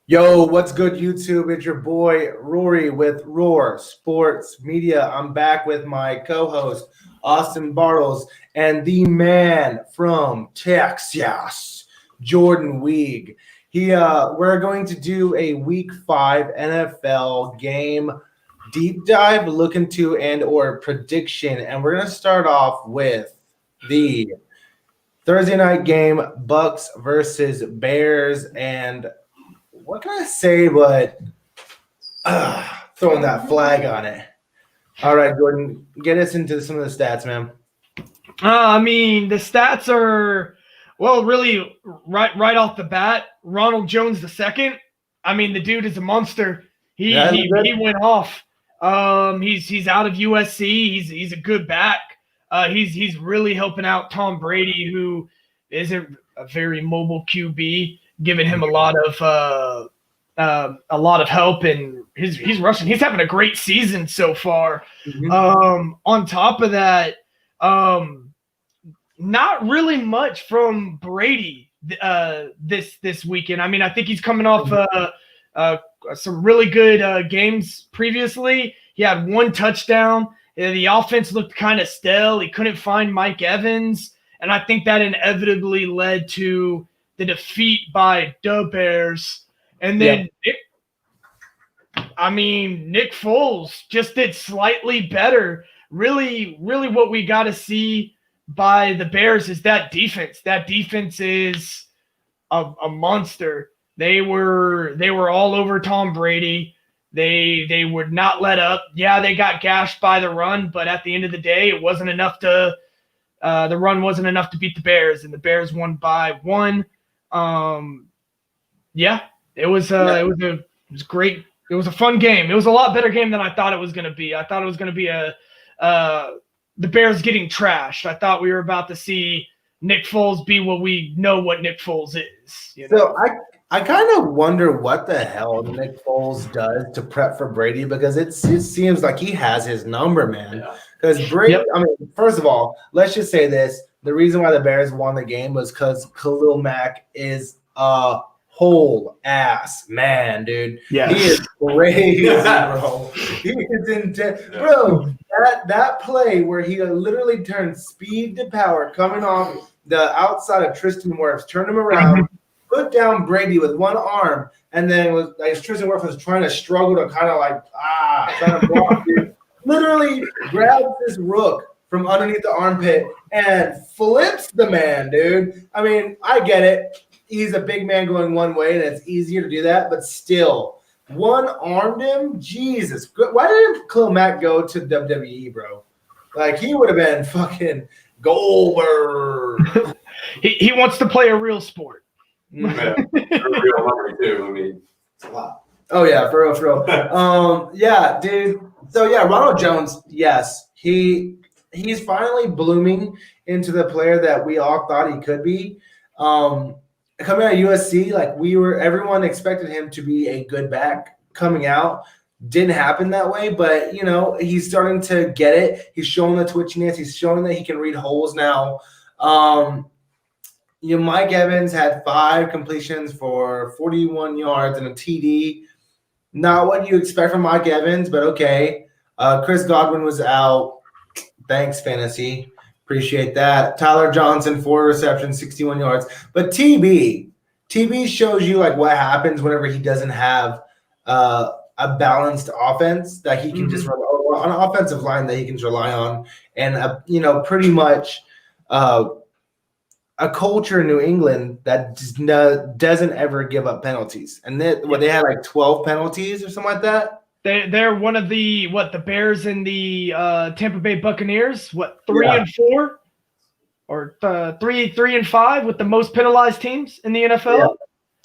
Yo, what's good, YouTube? It's your boy Rory with Roar Sports Media. I'm back with my co-host Austin Bartles and the man from Texas, Jordan Weig. We're going to do a Week 5 NFL game deep dive, look into and/or prediction, and we're going to start off with the Thursday night game, Bucks versus Bears, and what can I say but throwing that flag on it. All right, Jordan, get us into some of the stats, man. The stats are, really right off the bat. Ronald Jones II. The dude is a monster. He went off. He's out of USC. He's a good back. He's really helping out Tom Brady, who isn't a very mobile QB, giving him a lot of help, and he's rushing. He's having a great season so far. Mm-hmm. On top of that, not really much from Brady this weekend. I think he's coming off some really good games previously. He had one touchdown. The offense looked kind of stale. He couldn't find Mike Evans, and I think that inevitably led to the defeat by the Bears. And then Nick Foles just did slightly better. Really what we got to see by the Bears is that defense. That defense is a monster. They were all over Tom Brady. They would not let up. Yeah, they got gashed by the run, but at the end of the day, it wasn't enough to the run wasn't enough to beat the Bears, and the Bears won by 1. It was great. It was a fun game. It was a lot better game than I thought it was going to be. I thought it was going to be the Bears getting trashed. I thought we were about to see Nick Foles be what we know what Nick Foles is. So I kind of wonder what the hell Nick Foles does to prep for Brady, because it seems like he has his number, man. Because Brady, first of all, let's just say this. The reason why the Bears won the game was because Khalil Mack is a whole ass man, dude. Yeah, he is crazy, bro. He is intense, bro. That play where he literally turned speed to power, coming off the outside of Tristan Wirfs, turned him around, put down Brady with one arm, and then Tristan Wirfs was trying to struggle to kind of trying to block, dude. Literally grabs this rook from underneath the armpit and flips the man, dude. I get it. He's a big man going one way, and it's easier to do that. But still, one-armed him? Jesus. Why didn't Khalil Mack go to WWE, bro? He would have been fucking Goldberg. He wants to play a real sport. Yeah, real money, too. It's a lot. Oh, yeah, for real. Yeah, dude. So, yeah, Ronald Jones, yes, he's finally blooming into the player that we all thought he could be. Coming out of USC, everyone expected him to be a good back coming out. Didn't happen that way, but, he's starting to get it. He's showing the twitchiness. He's showing that he can read holes now. Mike Evans had 5 completions for 41 yards and a TD. Not what you expect from Mike Evans, but okay. Chris Godwin was out. Thanks, fantasy. Appreciate that. Tyler Johnson, 4 receptions, 61 yards. But TB shows you what happens whenever he doesn't have a balanced offense that he can just rely on, an offensive line that he can rely on, and pretty much a culture in New England that doesn't ever give up penalties. And they had 12 penalties or something like that. They're one of the Bears and the Tampa Bay Buccaneers, 3 and 4 or 3 and 5 with the most penalized teams in the NFL. Yeah.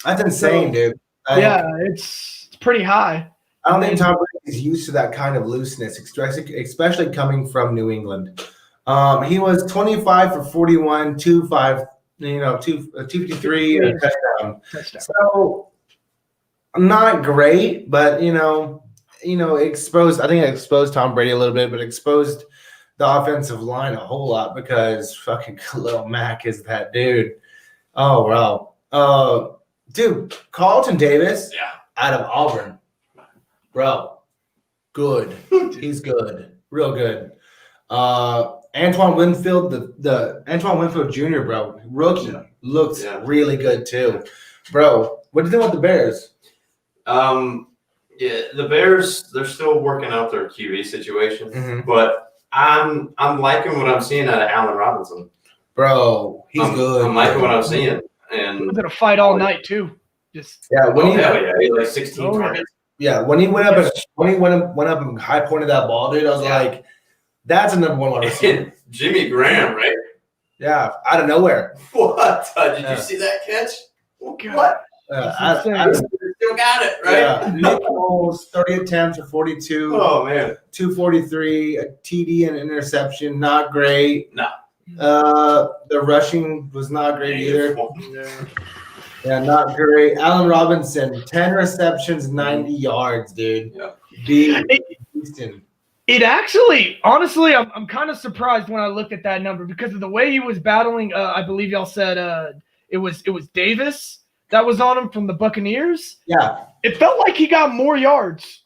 That's insane, dude. It's pretty high. I don't think Tom Brady is used to that kind of looseness, especially coming from New England. He was 25 for 41, 253, and a touchdown. So not great, but exposed. I think it exposed Tom Brady a little bit, but exposed the offensive line a whole lot because fucking Khalil Mack is that dude. Oh wow. Dude, Carlton Davis Yeah. out of Auburn. Bro, good. He's good. Real good. Antoine Winfield, the Antoine Winfield Jr., bro, rookie, looks really good too. Bro, what do you think about the Bears? Yeah, the Bears, they're still working out their QB situation, but I'm liking what I'm seeing out of Allen Robinson. Bro, he's good. I'm liking what I'm seeing. And he was in a fight all night too. Just he had like 16 targets. Yeah, when he went up and high pointed that ball, dude, I was like, that's a number one wide receiver. Jimmy Graham, right? Yeah, out of nowhere. What? Did you see that catch? What? I still got it, right? Yeah. Nick Foles, 30 attempts for 42. Oh, man. 243, a TD and interception, not great. No. The rushing was not great either. Yeah, not great. Allen Robinson, 10 receptions, 90 yards, dude. Yeah. Houston. It actually, honestly, I'm kind of surprised when I looked at that number because of the way he was battling. I believe y'all said it was Davis that was on him from the Buccaneers. Yeah. It felt like he got more yards.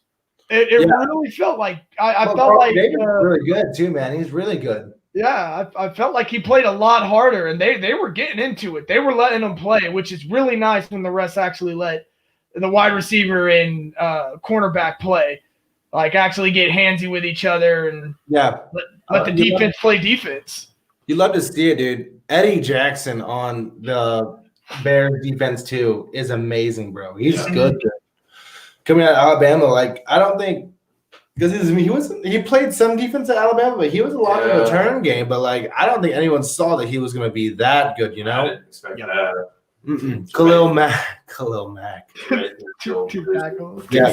It really felt like I felt like Davis is really good too, man. He's really good. Yeah, I felt like he played a lot harder, and they were getting into it. They were letting him play, which is really nice when the refs actually let the wide receiver and cornerback play. Like actually get handsy with each other and let the defense play defense. You love to see it, dude. Eddie Jackson on the Bears defense too is amazing, bro. He's good. Coming out of Alabama, like I don't think because he played some defense at Alabama, but he was a lot of return game. But like I don't think anyone saw that he was going to be that good. You know, I didn't expect that. Khalil Mack. Two tackles. Yeah,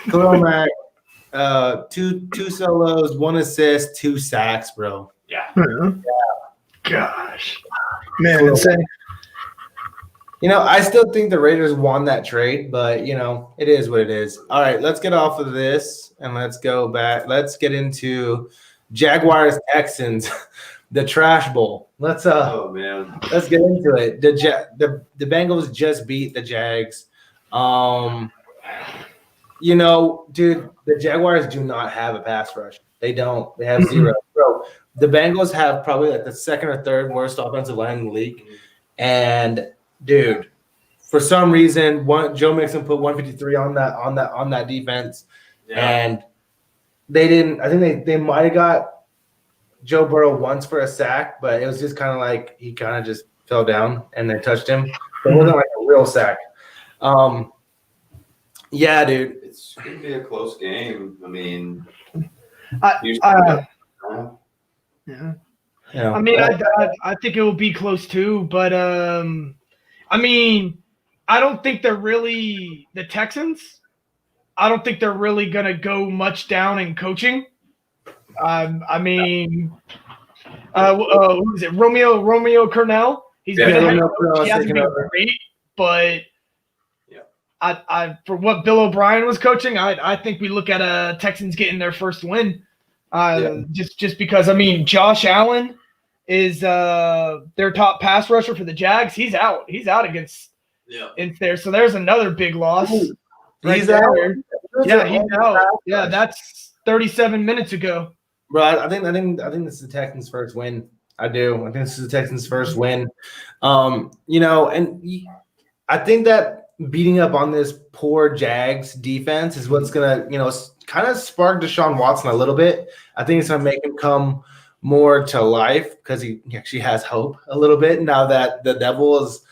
Khalil Mack, two solos, 1 assist, 2 sacks, bro. Yeah. Gosh. Man, insane. You know, I still think the Raiders won that trade, but you know, it is what it is. All right, let's get off of this and let's go back. Let's get into Jaguars Texans, the trash bowl. Let's get into it. The Bengals just beat the Jags. You know, dude, the Jaguars do not have a pass rush. They don't. They have 0. Bro, the Bengals have probably like the second or third worst offensive line in the league. And dude, for some reason, Joe Mixon put 153 on that defense, and they didn't. I think they might have got Joe Burrow once for a sack, but it was just kind of like he kind of just fell down and they touched him. It wasn't like a real sack. Yeah, dude. It's going to be a close game. I mean, I mean, I think it will be close too, but I mean, I don't think they're really the Texans. I don't think they're really going to go much down in coaching. I mean, who is it? Romeo Cornell. He's been a head coach. He hasn't been great, but I for what Bill O'Brien was coaching, I think we look at Texans getting their first win. Just because I mean Josh Allen is their top pass rusher for the Jags. He's out. He's out against in there. So there's another big loss. He's out. Yeah, he's out. Yeah, that's 37 minutes ago. Bro, I think this is the Texans' first win. I do. I think this is the Texans' first win. You know, and I think that beating up on this poor Jags defense is what's gonna, you know, kind of spark Deshaun Watson a little bit. I think it's gonna make him come more to life because he actually has hope a little bit now that the devil is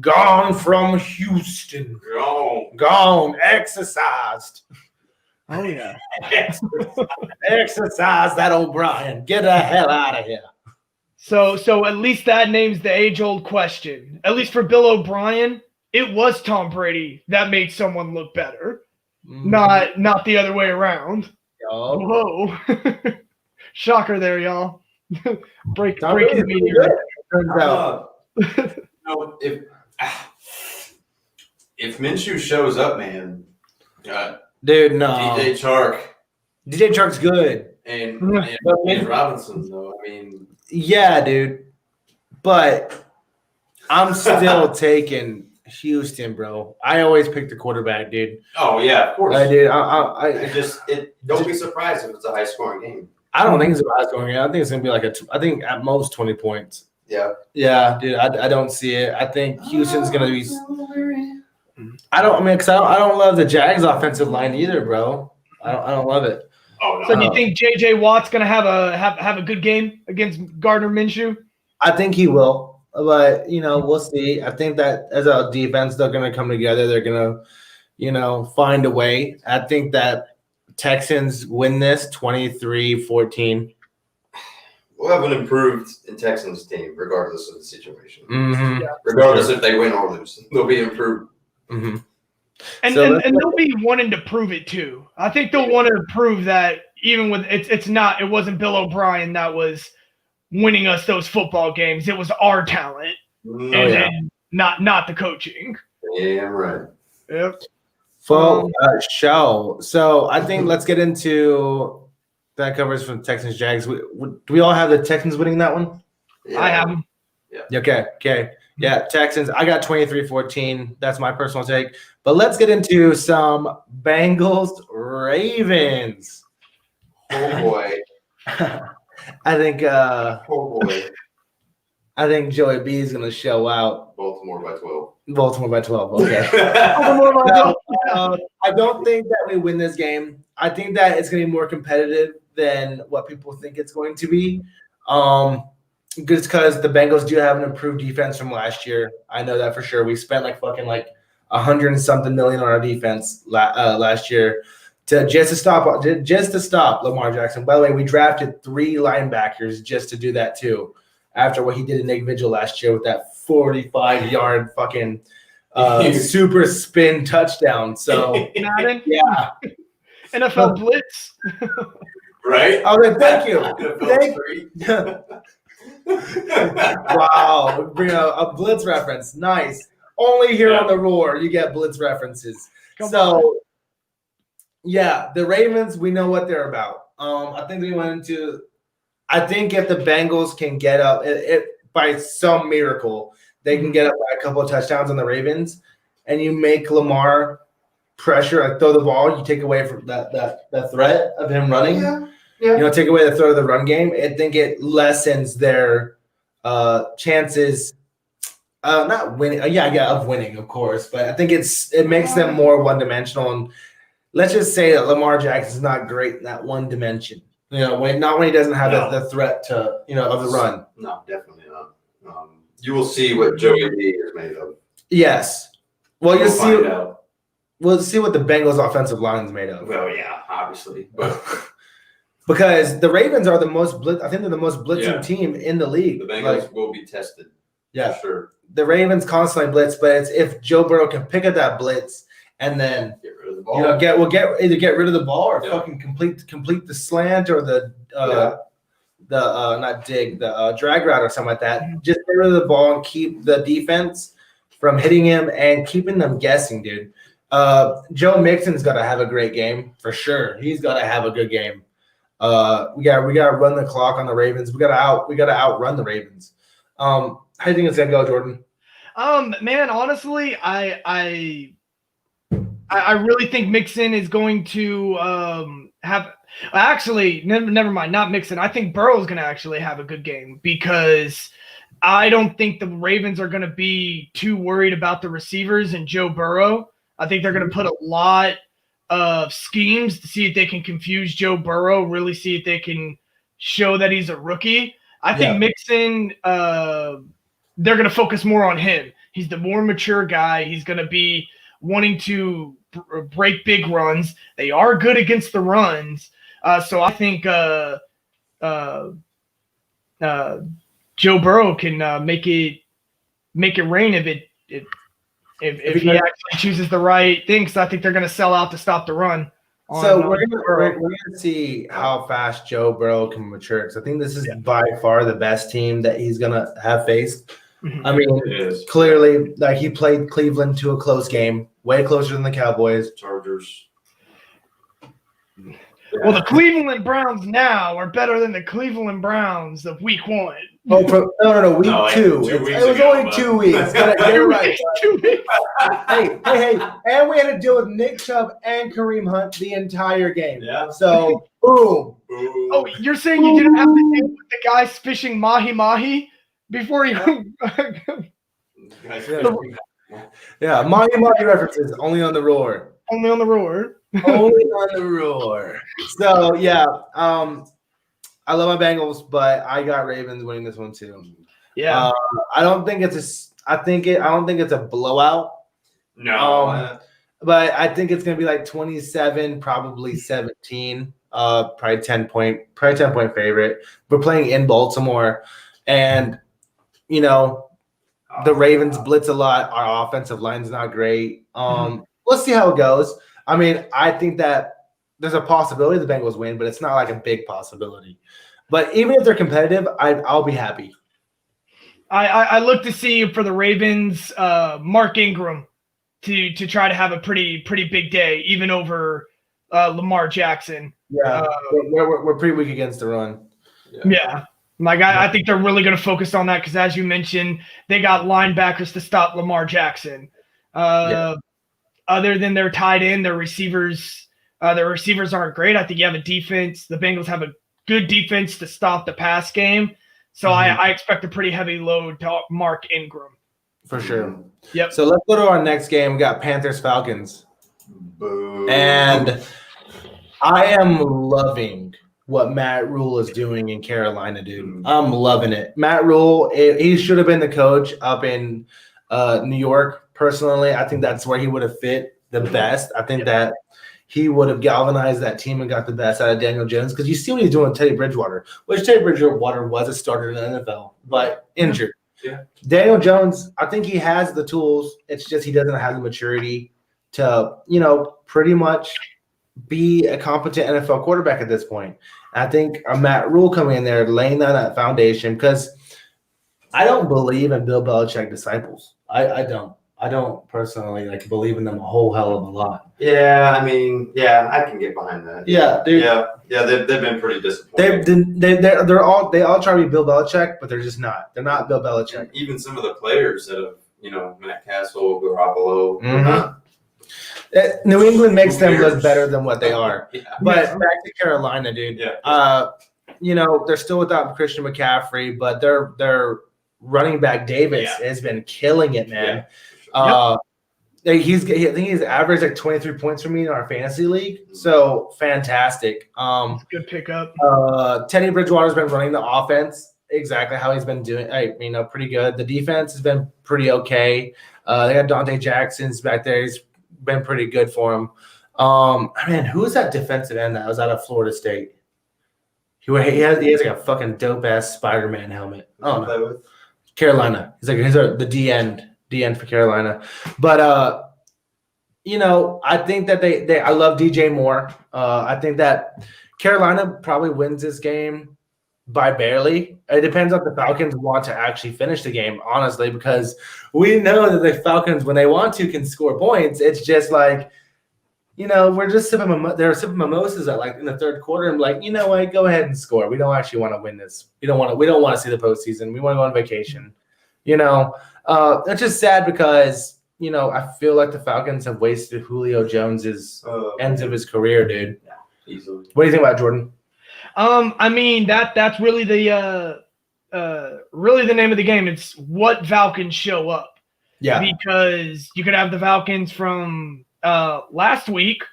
gone from Houston. Gone, exercised. Oh yeah. Exercise that O'Brien. Get the hell out of here. So at least that names the age-old question. At least for Bill O'Brien, it was Tom Brady that made someone look better, not the other way around. Yo. Whoa. Shocker there, y'all. Breaking the media. Turns out. No, if Minshew shows up, man, dude, no. DJ Chark's good. And Robinson, though, I mean. Yeah, dude. But I'm still taking Houston, bro. I always pick the quarterback, dude. Oh yeah, of course. I did. Don't be surprised if it's a high scoring game. I don't think it's a high scoring game. I think it's gonna be like I think at most 20 points. Yeah. Yeah, dude. I don't see it. I think Houston's gonna be. I don't love the Jags offensive line either, bro. I don't love it. Oh, no. So do you think J.J. Watt's gonna have a good game against Gardner Minshew? I think he will, but we'll see. I think that as a defense, they're gonna come together. They're gonna, find a way. I think that Texans win this 23-14. We'll have an improved Texans team, regardless of the situation. Mm-hmm. Yeah. Regardless if they win or lose, they'll be improved. Mm-hmm. And they'll be wanting to prove it too. I think they'll want to prove that even with it wasn't Bill O'Brien that was winning us those football games. It was our talent and not the coaching. Yeah, right. Yep. Full show. So I think let's get into that covers from Texans Jags. Do we all have the Texans winning that one? Yeah. I have them. Yeah. Okay. Yeah, Texans. I got 23-14. That's my personal take. But let's get into some Bengals Ravens. Oh boy. I think oh boy. I think Joey B is gonna show out. Baltimore by 12. Okay. I don't think that we win this game. I think that it's gonna be more competitive than what people think it's going to be. Just because the Bengals do have an improved defense from last year. I know that for sure. We spent like $100 and something million on our defense last year just to stop Lamar Jackson. By the way, we drafted 3 linebackers just to do that too. After what he did to Nick Vigil last year with that 45-yard fucking super spin touchdown. So yeah, NFL blitz. Right? Oh, then thank you. Wow, bring a blitz reference. Nice. Only here on the Roar you get blitz references. Yeah, the Ravens, we know what they're about. I think if the Bengals can get up by some miracle, they can get up by a couple of touchdowns on the Ravens, and you make Lamar pressure, throw the ball, you take away from that threat of him running. Yeah. Take away the threat of the run game. I think it lessens their chances. Not winning. Of winning, of course. But I think it makes them more one-dimensional. And let's just say that Lamar Jackson is not great in that one dimension. When he doesn't have the threat to of the run. No, definitely not. You will see what Joey B is made of. Yes. Well, we'll see what the Bengals offensive line is made of. Well, yeah, obviously, but. Because the Ravens are the most I think they're the most blitzing team in the league. The Bengals will be tested. Yeah, for sure. The Ravens constantly blitz, but it's if Joe Burrow can pick up that blitz and then get rid of the ball. Get rid of the ball or fucking complete the slant or the drag route or something like that. Just get rid of the ball and keep the defense from hitting him and keeping them guessing, dude. Joe Mixon's got to have a great game for sure. He's got to have a good game. We got to run the clock on the Ravens. We got to outrun the Ravens. How do you think it's gonna go, Jordan? Man, honestly, I really think Mixon is going to have. Actually, never mind. Not Mixon. I think Burrow's gonna actually have a good game because I don't think the Ravens are gonna be too worried about the receivers and Joe Burrow. I think they're gonna put a lot of schemes to see if they can confuse Joe Burrow, really see if they can show that he's a rookie. I think Mixon, they're going to focus more on him. He's the more mature guy. He's going to be wanting to break big runs. They are good against the runs. So I think Joe Burrow can make it rain if he actually chooses the right thing. So I think they're going to sell out to stop the run. So we're gonna see how fast Joe Burrow can mature because I think this is by far the best team that he's gonna have faced. I mean, clearly, like he played Cleveland to a close game, way closer than the Cowboys, Chargers. Well, the Cleveland Browns now are better than the Cleveland Browns of Week 1. Oh, no, week No, like 2. 2 It weeks was ago, only but- 2 weeks. Get it right. 2 weeks. Hey, and we had to deal with Nick Chubb and Kareem Hunt the entire game. Yeah. So, boom. Oh, you're saying you didn't have to deal with the guys fishing mahi before you? Yeah, Mahi references only on the Roar. Only on the Roar. Only on the Roar. So, yeah, I love my Bengals, but I got Ravens winning this one too. Yeah. I don't think it's a blowout. No. But I think it's gonna be like 27, probably 17. Probably 10 point favorite. We're playing in Baltimore, and the Ravens blitz a lot. Our offensive line's not great. Let's see how it goes. I mean, I think that there's a possibility the Bengals win, but it's not like a big possibility. But even if they're competitive, I'll be happy. I look to see for the Ravens, Mark Ingram to try to have a pretty big day, even over Lamar Jackson. Yeah, we're pretty weak against the run. Yeah. Like I think they're really going to focus on that because, as you mentioned, they got linebackers to stop Lamar Jackson. Other than their tight end, their receivers aren't great. I think you have a defense. The Bengals have a good defense to stop the pass game. So I expect a pretty heavy load to Mark Ingram. For sure. Yep. So let's go to our next game. We got Panthers Falcons. Boo. And I am loving what Matt Rule is doing in Carolina, dude. I'm loving it. Matt Rule, he should have been the coach up in New York. Personally, I think that's where he would have fit the best. I think that he would have galvanized that team and got the best out of Daniel Jones because you see what he's doing with Teddy Bridgewater, which Teddy Bridgewater was a starter in the NFL, but injured. Yeah. Daniel Jones, I think he has the tools. It's just he doesn't have the maturity to, pretty much be a competent NFL quarterback at this point. I think Matt Rule coming in there, laying down that foundation, because I don't believe in Bill Belichick disciples. I don't personally believe in them a whole hell of a lot. Yeah, I mean, I can get behind that. Yeah, dude. Yeah, they've been pretty disappointing. They all try to be Bill Belichick, but they're just not. They're not Bill Belichick. And even some of the players that have, Matt Castle, Garoppolo, New England makes them look better than what they are. Yeah. But back to Carolina, dude. Yeah. They're still without Christian McCaffrey, but their running back Davis has been killing it, man. Yeah. I think he's averaged 23 points for me in our fantasy league. So fantastic. Good pickup. Teddy Bridgewater's been running the offense exactly how he's been doing. Pretty good. The defense has been pretty okay. They got Dante Jackson's back there. He's been pretty good for him. Who is that defensive end that was out of Florida State? He has a fucking dope ass Spider-Man helmet. Oh no, Carolina. He's the D end for Carolina. But I think that I love DJ Moore. I think that Carolina probably wins this game by barely. It depends on if the Falcons want to actually finish the game, honestly, because we know that the Falcons, when they want to, can score points. It's just we're just they're sipping mimosas in the third quarter. I'm like, you know what? Go ahead and score. We don't actually want to win this. We don't want to see the postseason. We want to go on vacation. It's just sad because I feel like the Falcons have wasted Julio Jones's ends of his career, dude. Yeah, easily. What do you think about Jordan? That's really the name of the game. It's what Falcons show up. Yeah. Because you could have the Falcons from last week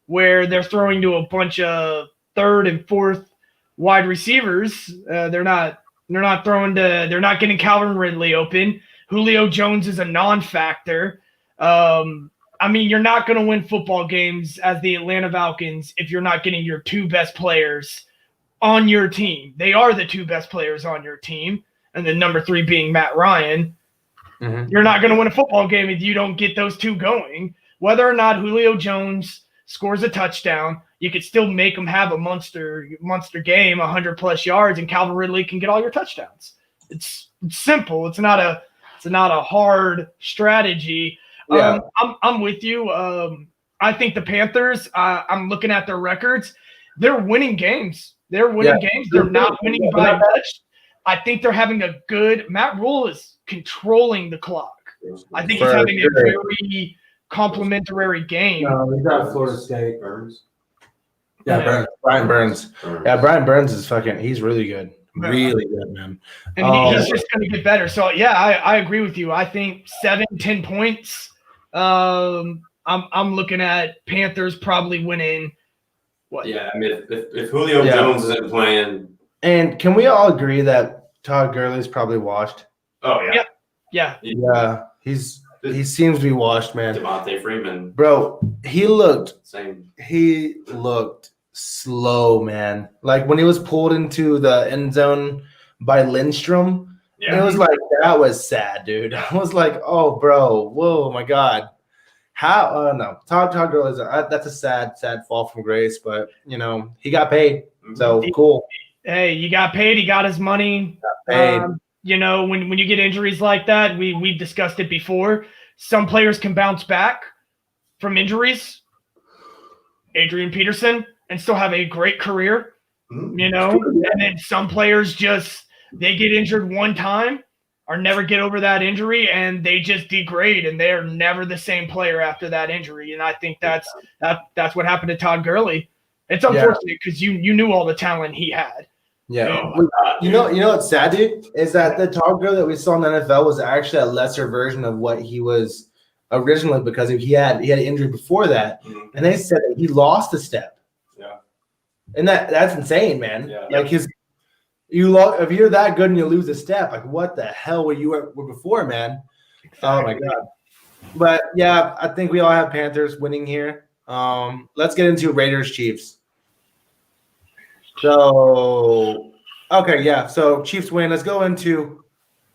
where they're throwing to a bunch of third and fourth wide receivers. They're not getting Calvin Ridley open. Julio Jones is a non-factor. You're not going to win football games as the Atlanta Falcons if you're not getting your two best players on your team. They are the two best players on your team, and then number 3 being Matt Ryan. Mm-hmm. You're not going to win a football game if you don't get those two going. Whether or not Julio Jones scores a touchdown, you could still make him have a monster game, 100+ yards, and Calvin Ridley can get all your touchdowns. It's simple. It's not a hard strategy. Yeah. I'm with you. I think the Panthers, I'm looking at their records. They're winning games. They're winning games. They're not winning by much. I think they're having a good – Matt Rule is controlling the clock. I think he's having a very complimentary game. No, he's not Florida State. Burns. Yeah, Brian Burns. Yeah, Brian Burns is he's really good. Really good, man. And he's just going to get better. So, yeah, I agree with you. I think 7-10 points. I'm looking at Panthers probably winning. What? Yeah, I mean, if Julio Jones isn't playing. And can we all agree that Todd Gurley's probably washed? Oh, yeah. Yeah. Yeah. He seems to be washed, man. Devontae Freeman. Bro, he looked slow, man. Like when he was pulled into the end zone by Lindstrom, it was like, that was sad, dude. I was like, oh, bro, whoa, my God. How? No, Todd Gurley, that's a sad fall from grace, but, he got paid. So, cool. Hey, you got paid. He got his money. Got paid. When you get injuries like that, we've discussed it before. Some players can bounce back from injuries. Adrian Peterson, and still have a great career, And then some players they get injured one time or never get over that injury, and they just degrade, and they're never the same player after that injury. And I think that's what happened to Todd Gurley. It's unfortunate because you knew all the talent he had. Yeah. You know what's sad, dude, is that the Todd Gurley that we saw in the NFL was actually a lesser version of what he was originally, because he had an injury before that, and they said that he lost a step. Yeah. And that's insane, man. Yeah. Like if you're that good and you lose a step, like what the hell were you before, man? Exactly. Oh my God. But yeah, I think we all have Panthers winning here. Let's get into Raiders Chiefs. So, okay, yeah. So Chiefs win. Let's go into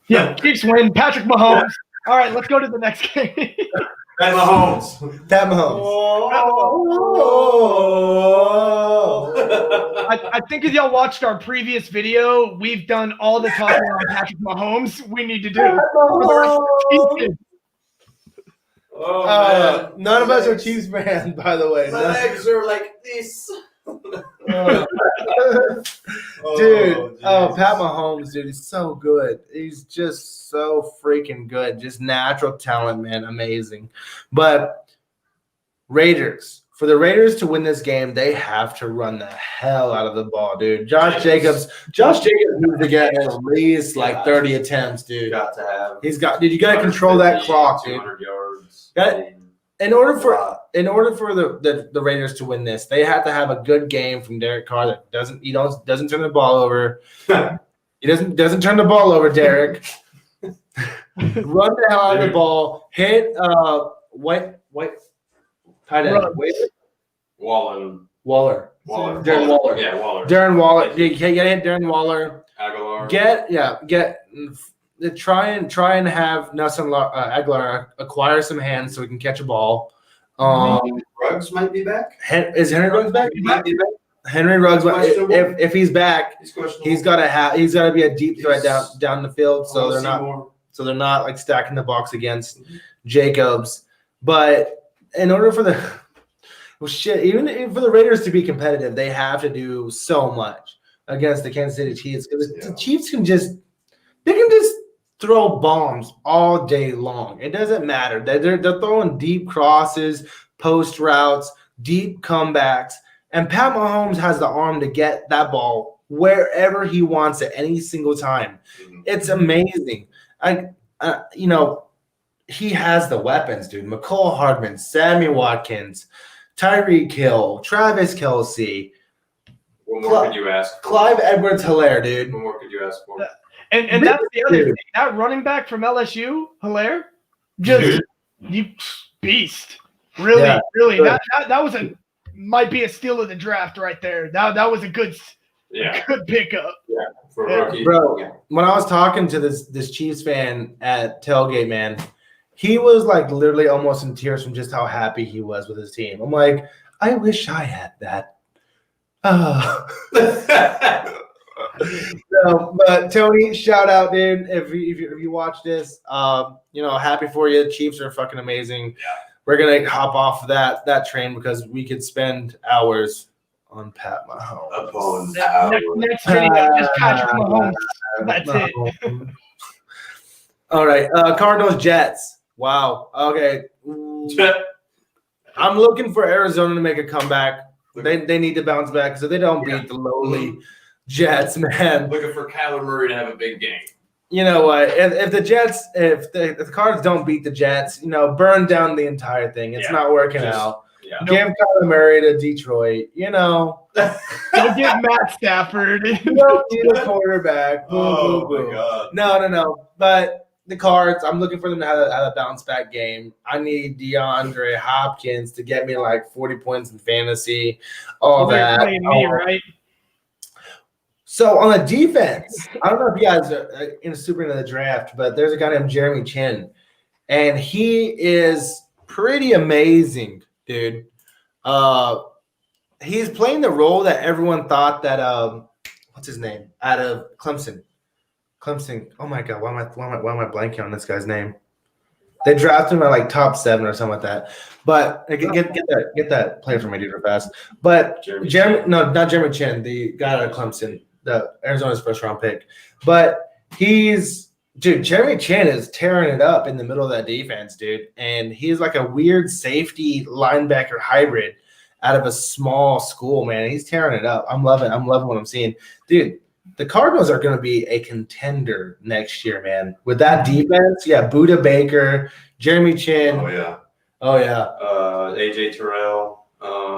Chiefs win. Patrick Mahomes. All right, let's go to the next game. Pat Mahomes. I think if y'all watched our previous video, we've done all the talking on Patrick Mahomes we need to do for the rest of the season. None of us are Chiefs fans, by the way. My legs are like this. Dude, Pat Mahomes, dude, he's so good. He's just so freaking good. Just natural talent, man. Amazing. But for the Raiders to win this game, they have to run the hell out of the ball, dude. Josh Jacobs needs to get at least like 30 attempts, dude. Got to have. You got to control that clock, dude. 200 yards. In order for the Raiders to win this, they have to have a good game from Derek Carr that doesn't turn the ball over. He doesn't turn the ball over, Derek. Run the hell out of the ball. Hit white tight end. Waller. Darren Waller. Yeah, Waller. Darren Waller. You can't hit Darren Waller. Aguilar. Try and have Nelson Aguilar acquire some hands so he can catch a ball. Ruggs might be back. Is Henry Ruggs back? He might be back. Henry Ruggs, if he's back, he's got to be a deep threat down the field, so they're not like stacking the box against Jacobs. But in order for even for the Raiders to be competitive, they have to do so much against the Kansas City Chiefs, because the Chiefs can just throw bombs all day long. It doesn't matter. They're throwing deep crosses, post routes, deep comebacks, and Pat Mahomes has the arm to get that ball wherever he wants it any single time. It's amazing. He has the weapons, dude. McCall Hardman, Sammy Watkins, Tyreek Hill, Travis Kelce. What more could you ask for? Clive Edwards-Helaire, dude. What more could you ask for? And that's the other thing. That running back from LSU, Helaire, just you beast. Really. That might be a steal of the draft right there. That was a good pickup. Yeah, for a rookie. Bro, when I was talking to this Chiefs fan at tailgate, man, he was like literally almost in tears from just how happy he was with his team. I'm like, I wish I had that. But Tony, shout out, dude. If you watch this, happy for you. Chiefs are fucking amazing. Yeah. We're gonna hop off that train because we could spend hours on Pat Mahomes. Upon Next video is Patrick Mahomes. That's it. All right. Cardinals Jets. Wow. Okay. I'm looking for Arizona to make a comeback. They need to bounce back because if they don't beat the lowly Jets, man. Looking for Kyler Murray to have a big game. You know what? If the Cardinals don't beat the Jets, burn down the entire thing. It's not working out. Yeah. Give Kyler Murray to Detroit. Don't give Matt Stafford. You don't need a quarterback. My God. No. But the Cards, I'm looking for them to have a bounce back game. I need DeAndre Hopkins to get me like 40 points in fantasy. All that. Playing me, right? So on the defense, I don't know if you guys are super into the draft, but there's a guy named Jeremy Chin, and he is pretty amazing, dude. He's playing the role that everyone thought that what's his name out of Clemson. Oh my God, why am I blanking on this guy's name? They drafted him at like top 7 or something like that. But get that player for me, dude, real fast. But not Jeremy Chin, the guy out of Clemson. The Arizona's first round pick. But Jeremy Chin is tearing it up in the middle of that defense, dude. And he's like a weird safety linebacker hybrid out of a small school, man. He's tearing it up. I'm loving what I'm seeing. Dude, the Cardinals are going to be a contender next year, man. With that defense, Buda Baker, Jeremy Chin. Oh, yeah. AJ Terrell.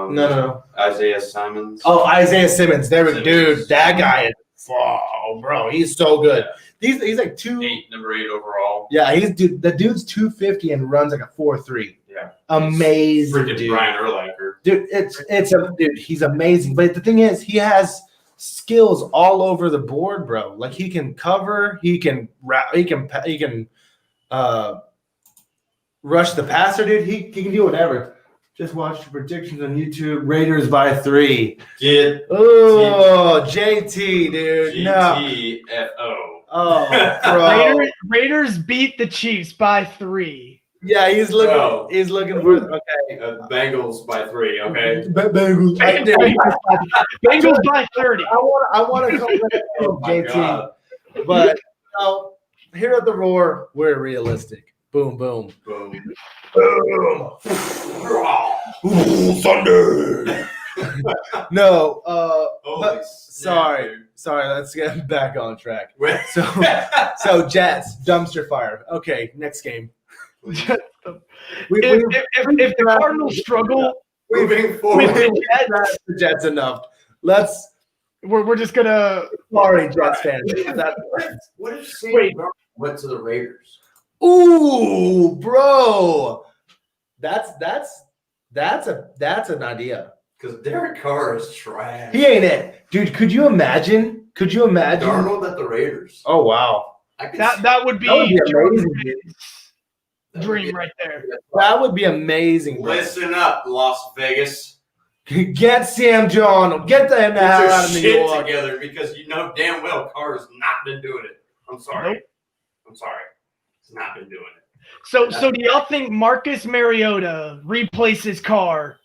No. Isaiah Simmons. Oh, Isaiah Simmons. Dude, that guy is bro. He's so good. He's like number 8 overall. Yeah, the dude's 250 and runs like a 4.3. Yeah. Amazing. Freaking dude. Brian Urlacher. Dude, he's amazing. But the thing is, he has skills all over the board, bro. Like he can cover, he can rush the passer, dude. He can do whatever. Just watch the predictions on YouTube. Raiders by 3. JT, dude. GTFO. Oh, bro. Raiders beat the Chiefs by 3. Yeah, he's looking for Bengals by 3. Okay. Bengals by 30. I want to come with JT, God. but here at the Roar, we're realistic. Boom, boom, Boom. boom. Ooh, thunder. No, but sorry. Let's get back on track. So Jets dumpster fire. Okay, next game. If the Cardinals struggle moving forward, the Jets enough. We're just gonna. Sorry, Jets fans. What if Sam went to the Raiders? Ooh, bro, that's an idea. Because Derek Carr is trash. He ain't it, dude. Could you imagine? Darnold at the Raiders? Oh wow, that would be amazing. Dream right there. That would be amazing. Bro. Listen up, Las Vegas. Get Sam Darnold. Get the hell out of New York together, because you know damn well Carr has not been doing it. I'm sorry. He's not been doing it. So do y'all think Marcus Mariota replaces Carr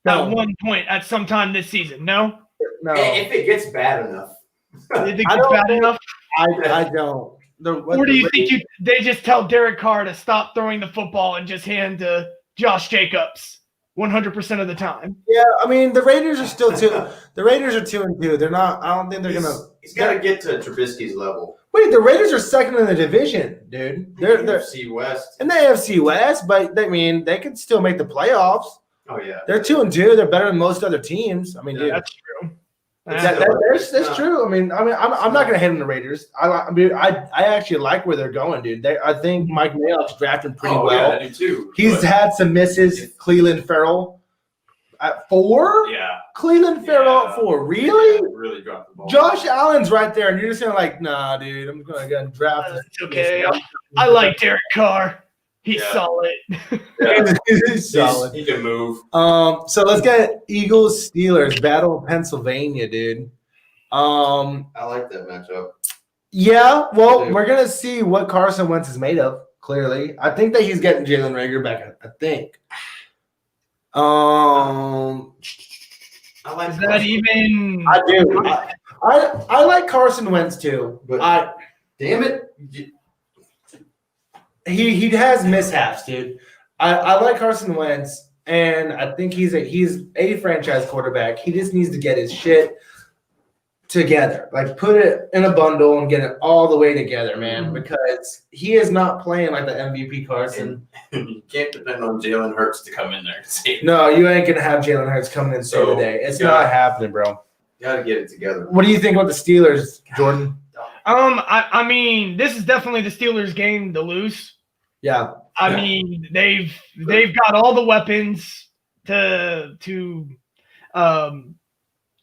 at one point at some time this season? No. If it gets bad enough. You think it's bad enough? I don't. Or do you think they just tell Derek Carr to stop throwing the football and just hand to Josh Jacobs 100% of the time? Yeah, I mean the Raiders are still 2. The Raiders are 2-2. They're not. I don't think they're gonna. He's got to get to Trubisky's level. Wait, the Raiders are second in the division, dude. They're AFC West. In the AFC West, but they could still make the playoffs. Oh yeah, they're 2-2. They're better than most other teams. I mean, dude, that's true. That's true. I mean, I'm not gonna hate on the Raiders. I actually like where they're going, dude. I think Mike Mayock's drafting pretty well. Yeah, I do too. He's had some misses. Cleveland Farrell at 4. Yeah. Cleveland Farrell at 4. Really? Really dropped the ball. Josh Allen's right there, and you're just saying like, nah, dude. I'm gonna go and draft. It's okay. I like Derek Carr. He's solid. Yeah. He's solid. He can move. So let's get Eagles Steelers Battle of Pennsylvania, dude. I like that matchup. Yeah, well, we're gonna see what Carson Wentz is made of. Clearly, I think that he's getting Jalen Reagor back. I think. I like that even? I do. I like Carson Wentz too, but damn it. He has mishaps, dude. I like Carson Wentz, and I think he's a franchise quarterback. He just needs to get his shit together, like put it in a bundle and get it all the way together, man. Because he is not playing like the MVP Carson. You can't depend on Jalen Hurts to come in there. No, you ain't gonna have Jalen Hurts coming in so today. It's not happening, bro. Gotta get it together. What do you think about the Steelers, Jordan? I mean, this is definitely the Steelers' game to lose. Yeah. I mean, they've got all the weapons to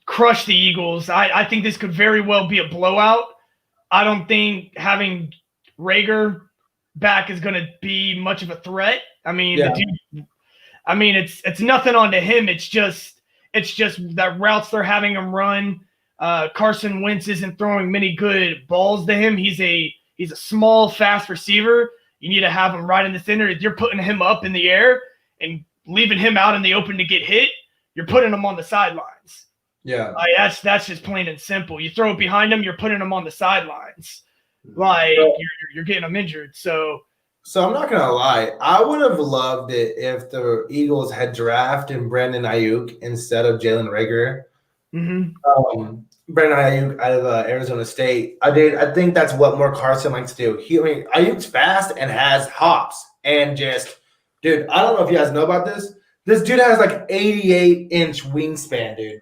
crush the Eagles. I think this could very well be a blowout. I don't think having Rager back is going to be much of a threat. I mean, it's nothing onto him. It's just that routes they're having him run. Carson Wentz isn't throwing many good balls to him. He's a small, fast receiver. You need to have him right in the center. If you're putting him up in the air and leaving him out in the open to get hit, you're putting him on the sidelines. Yeah. That's just plain and simple. You throw it behind him, you're putting him on the sidelines. Like you're getting him injured. So I'm not gonna lie. I would have loved it if the Eagles had drafted Brandon Ayuk instead of Jalen Rager. Brandon Ayuk out of Arizona State. I think that's what more Carson likes to do. Ayuk's fast and has hops and just, dude. I don't know if you guys know about this. This dude has like 88-inch wingspan, dude.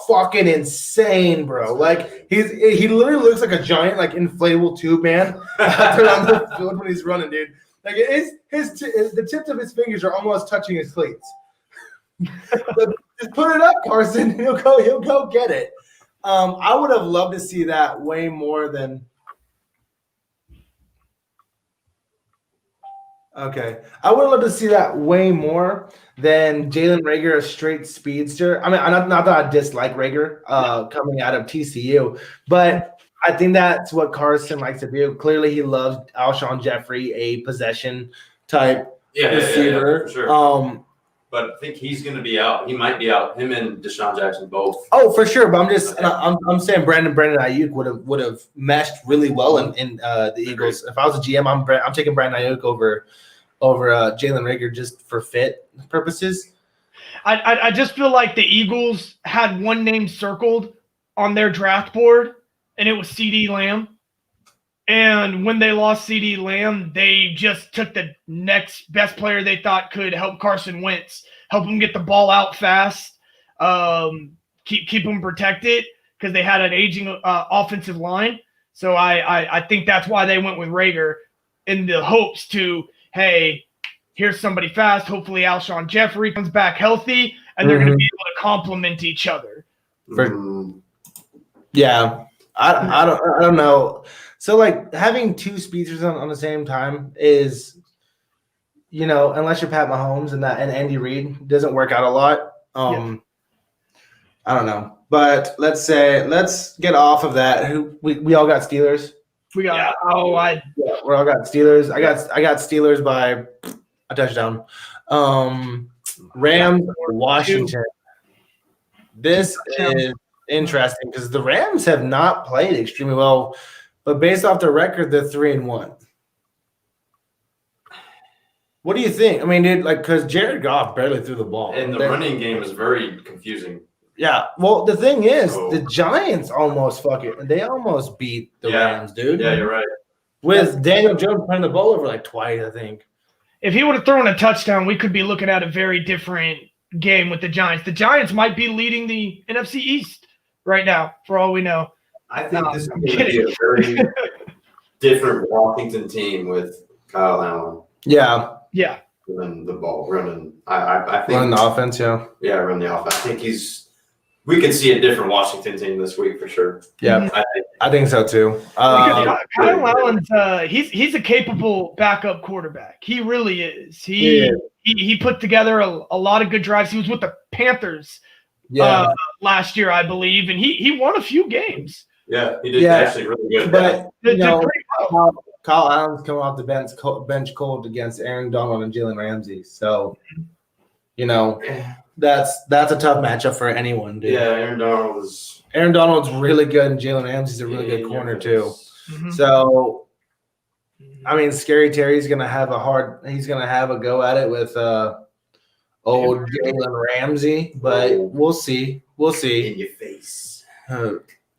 Fucking insane, bro. Like he literally looks like a giant, like inflatable tube man on the field when he's running, dude. Like the tips of his fingers are almost touching his cleats. Just put it up, Carson. He'll go get it. I would have loved to see that way more than. Okay, I would love to see that way more than Jalen Rager, a straight speedster. I mean, not that I dislike Rager coming out of TCU, but I think that's what Carson likes to do. Clearly, he loves Alshon Jeffrey, a possession type receiver. For sure. But I think he's going to be out. He might be out. Him and Deshaun Jackson both. Oh, for sure. But I'm saying Brandon Ayuk would have meshed really well in the Eagles. If I was a GM, I'm taking Brandon Ayuk over Jalen Rager just for fit purposes. I just feel like the Eagles had one name circled on their draft board, and it was CeeDee Lamb. And when they lost CeeDee Lamb, they just took the next best player they thought could help Carson Wentz, help him get the ball out fast, keep him protected because they had an aging offensive line. So I think that's why they went with Rager in the hopes to, hey, here's somebody fast. Hopefully Alshon Jeffrey comes back healthy, and they're going to be able to complement each other. Yeah, I don't know. So, like, having two speedsters on the same time is, unless you're Pat Mahomes and Andy Reid, doesn't work out a lot. I don't know. But let's get off of that. We all got Steelers. We got we all got Steelers. I got Steelers by a touchdown. Rams, Washington. This is interesting because the Rams have not played extremely well. But based off the record, they're 3-1. What do you think? I mean, dude, because Jared Goff barely threw the ball. And the running game is very confusing. Yeah. Well, the thing is, the Giants almost beat the Rams, dude. Yeah, you're right. With Daniel Jones playing the ball over like twice, I think. If he would have thrown a touchdown, we could be looking at a very different game with the Giants. The Giants might be leading the NFC East right now, for all we know. I think this is going to be a very different Washington team with Kyle Allen. Yeah. Yeah. Running the ball, I think running the offense, yeah. Yeah, run the offense. I think we could see a different Washington team this week for sure. Yeah, I think so too. Kyle Allen's he's a capable backup quarterback. He really is. He put together a lot of good drives. He was with the Panthers last year, I believe, and he won a few games. Yeah, he did actually really good. But Kyle Allen's coming off the bench cold against Aaron Donald and Jalen Ramsey. So, That's a tough matchup for anyone, dude. Yeah, Aaron Donald's really good, and Jalen Ramsey's a really good corner too. Mm-hmm. So, I mean, Scary Terry's gonna have he's gonna have a go at it with old Jalen Ramsey, but we'll see. We'll see. In your face.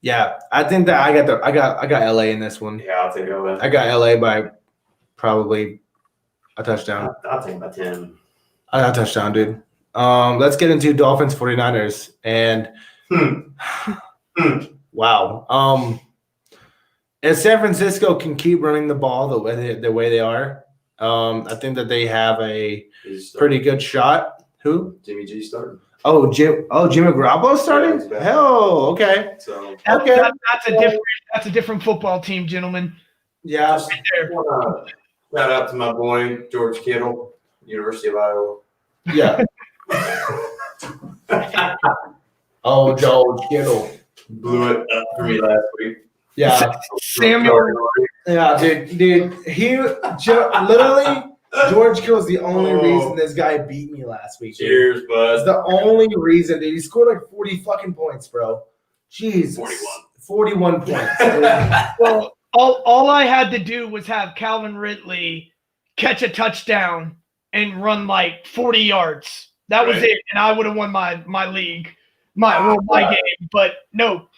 Yeah, I think that I got LA in this one. Yeah, I'll take LA. I got LA by probably a touchdown. I'll take by 10. I got a touchdown, dude. Let's get into Dolphins 49ers and wow. If San Francisco can keep running the ball the way they are, I think that they have a pretty good shot. Who? Jimmy G starting. Jimmy Garoppolo starting? Yeah, hell, okay. So that's a different football team, gentlemen. Yeah. Shout out to my boy George Kittle, University of Iowa. Yeah. George Kittle Blew it up for me last week. Yeah. Samuel. Yeah, dude. He literally. George Kittle's the only reason this guy beat me last week. Cheers, bud. It's the only reason, dude. He scored like 40 fucking points, bro. Jeez. 41 points. Well, all I had to do was have Calvin Ridley catch a touchdown and run like 40 yards. That was it, and I would have won my league, my game. But no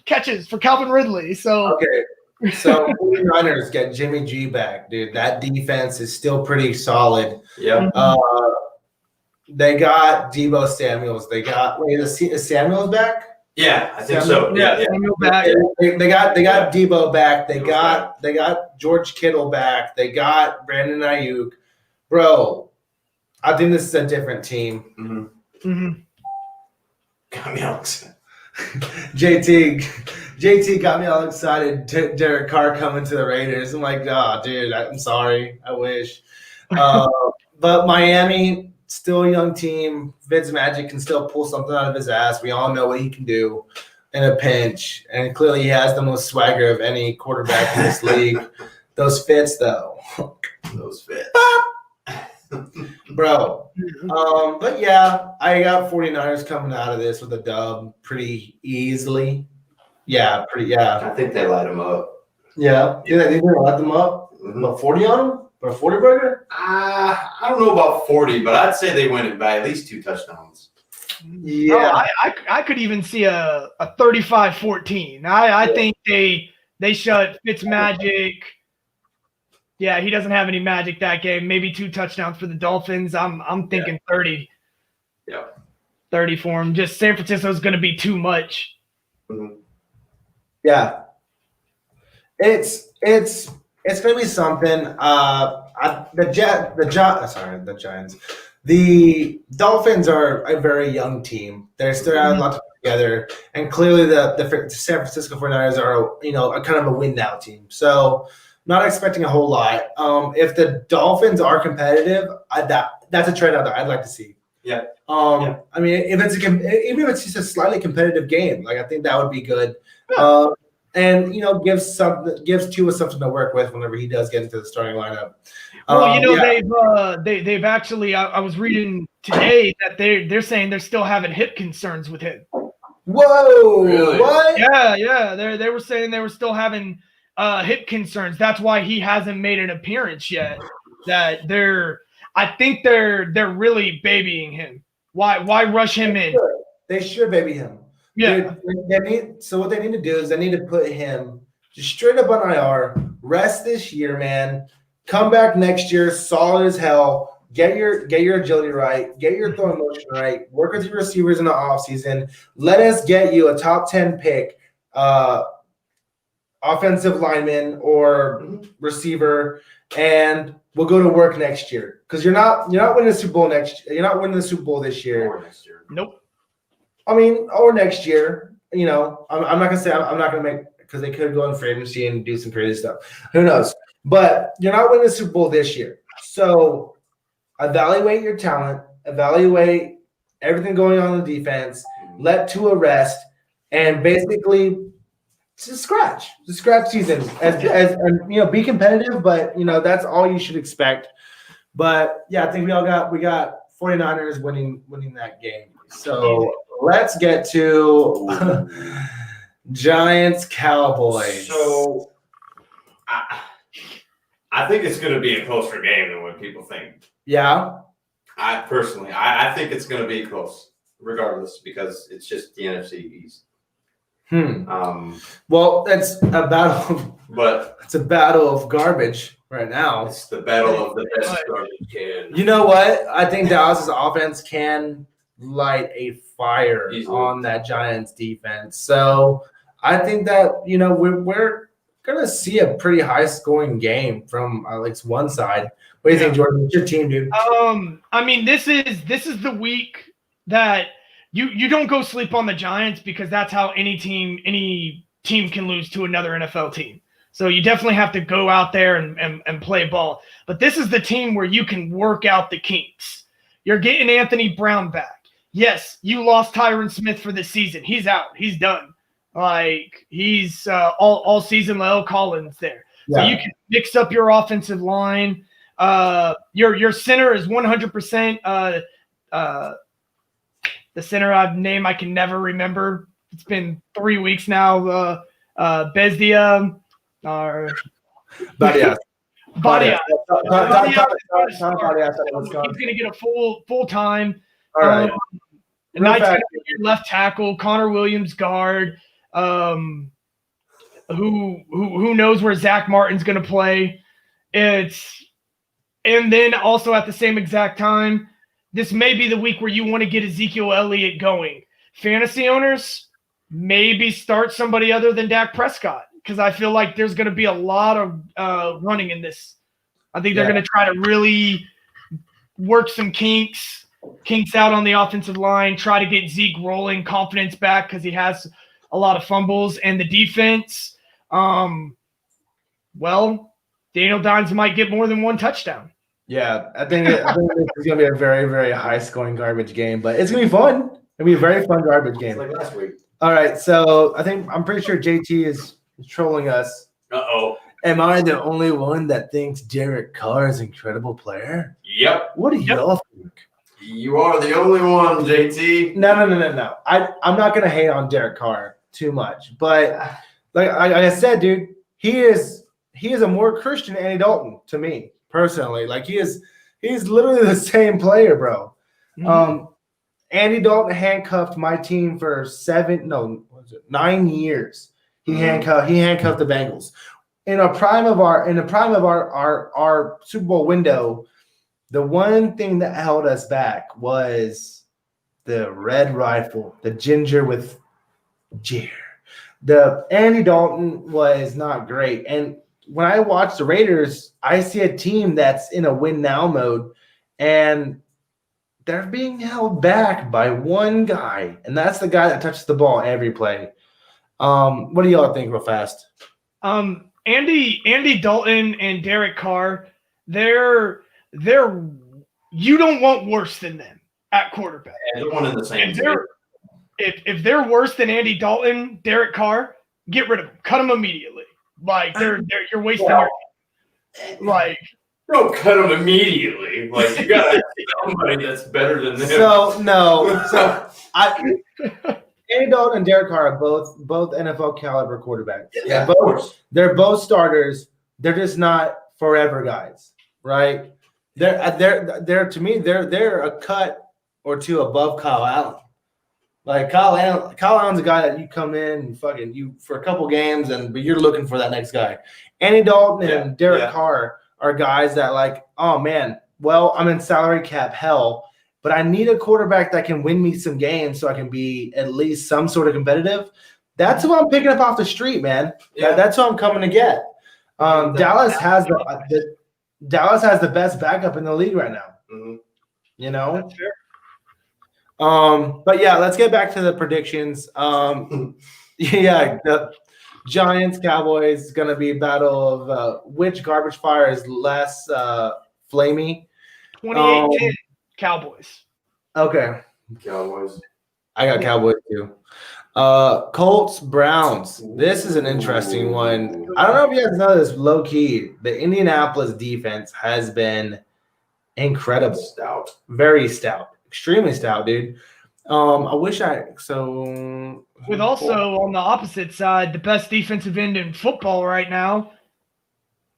catches for Calvin Ridley. So okay. So 49ers get Jimmy G back, dude. That defense is still pretty solid. Yeah. They got Deebo Samuels. They got is Samuels back? Yeah, I think so. Yeah. Samuel back. They got Deebo back. They got George Kittle back. They got Brandon Ayuk. Bro, I think this is a different team. Mm-hmm. Mm-hmm. Got me all excited. JT got me all excited. Derek Carr coming to the Raiders. I'm like, dude, I'm sorry. I wish. But Miami, still a young team. Fitzmagic can still pull something out of his ass. We all know what he can do in a pinch. And clearly he has the most swagger of any quarterback in this league. Those Fitz, though. Those Fitz. Bro. But yeah, I got 49ers coming out of this with a dub pretty easily. Yeah. I think they light them up. Yeah. You think they're going to light them up? Mm-hmm. About 40 on them? Or a 40 burger? I don't know about 40, but I'd say they win it by at least 2 touchdowns. Yeah. I could even see a 35-14. I think they shut Fitzmagic. Yeah, he doesn't have any magic that game. Maybe 2 touchdowns for the Dolphins. I'm thinking 30. Yeah. 30 for him. Just San Francisco's going to be too much. Mm-hmm. Yeah. It's going to be something. The Giants. The Dolphins are a very young team. They're still a lot together, and clearly the San Francisco 49ers are a kind of a win now team. So not expecting a whole lot. If the Dolphins are competitive, that's a trade out there I'd like to see. Yeah. I mean, even if it's just a slightly competitive game, like I think that would be good. Yeah. And gives Tua something to work with whenever he does get into the starting lineup. Well, they've actually. I was reading today that they're saying they're still having hip concerns with him. Whoa! Really? What? Yeah. They were saying they were still having hip concerns. That's why he hasn't made an appearance yet. I think they're really babying him. Why rush him in? They should baby him. Yeah. So what they need to do is they need to put him just straight up on IR. Rest this year, man. Come back next year, solid as hell. Get your agility right. Get your throwing motion right. Work with your receivers in the offseason. Let us get you a top 10 pick, offensive lineman or receiver, and we'll go to work next year. Because you're not winning the Super Bowl next year. You're not winning the Super Bowl this year. Or next year. Nope. I mean, or next year. I'm not gonna say I'm not gonna make, because they could go in free agency and do some crazy stuff. Who knows? But you're not winning the Super Bowl this year. So evaluate your talent, evaluate everything going on in the defense, let Tua rest, and basically just scratch season and be competitive. But that's all you should expect. But yeah, I think we got 49ers winning that game. So let's get to Giants Cowboys. So I think it's going to be a closer game than what people think. Yeah. I think it's going to be close, regardless, because it's just the NFC East. Well, it's a battle, but it's a battle of garbage right now. It's the battle of the best garbage can. You know what? I think Dallas's offense can light a fire on that Giants defense. So I think that we're gonna see a pretty high scoring game from at least one side. What do you think, Jordan? What's your team, dude? I mean, this is the week that you don't go sleep on the Giants, because that's how any team can lose to another NFL team. So you definitely have to go out there and play ball. But this is the team where you can work out the kinks. You're getting Anthony Brown back. Yes, you lost Tyron Smith for the season. He's out. He's done. Like, he's all season La'el Collins there. Yeah. So you can mix up your offensive line. Your center is 100%. The center name I can never remember. It's been 3 weeks now. Bezdia or Badia. Badia. He's going to get a full time. All right. Left tackle, Connor Williams guard. Who knows where Zach Martin's going to play? And then also at the same exact time, this may be the week where you want to get Ezekiel Elliott going. Fantasy owners, maybe start somebody other than Dak Prescott, because I feel like there's going to be a lot of running in this. I think they're going to try to really work some kinks out on the offensive line, try to get Zeke rolling, confidence back, because he has a lot of fumbles. And the defense, Daniel Dimes might get more than one touchdown. Yeah, I think it's going to be a very, very high-scoring garbage game, but it's going to be fun. It'll be a very fun garbage game. Like last week. All right, so I'm pretty sure JT is trolling us. Uh-oh. Am I the only one that thinks Derek Carr is an incredible player? Yep. What do y'all think? You are the only one, JT. No. I'm not going to hate on Derek Carr too much, but like I said, dude, he is a more Christian Andy Dalton to me. Personally, like he's literally the same player, bro. Mm-hmm. Andy Dalton handcuffed my team for 9 years. He handcuffed the Bengals. In the prime of our Super Bowl window, the one thing that held us back was the red rifle, the ginger with Jer. The Andy Dalton was not great, and when I watch the Raiders, I see a team that's in a win now mode, and they're being held back by one guy, and that's the guy that touches the ball every play. What do y'all think real fast? Andy Dalton and Derek Carr, they're you don't want worse than them at quarterback. Yeah, they're one in the same. If they're worse than Andy Dalton, Derek Carr, get rid of them. Cut them immediately. Like you're wasting your time. Like, don't cut them immediately. Like, you got somebody that's better than them. Andy Dalton and Derek Carr are both NFL caliber quarterbacks. Yeah, of course. They're both starters. They're just not forever guys, right? They're to me they're a cut or two above Kyle Allen. Like Kyle Allen's a guy that you come in and for a couple games but you're looking for that next guy. Andy Dalton and Derek Carr are guys that like, oh man, well, I'm in salary cap hell, but I need a quarterback that can win me some games so I can be at least some sort of competitive. That's who I'm picking up off the street, man. Yeah. That's who I'm coming to get. Dallas has the best backup in the league right now. Mm-hmm. You know? That's fair. But yeah, let's get back to the predictions. The Giants Cowboys is going to be a battle of which garbage fire is less flamey. 28-10 Cowboys. Okay. Cowboys. I got Cowboys too. Colts Browns. This is an interesting one. I don't know if you guys know this, low key. The Indianapolis defense has been incredible, Stout, very stout, extremely stout, dude. I wish with also on the opposite side, the best defensive end in football right now,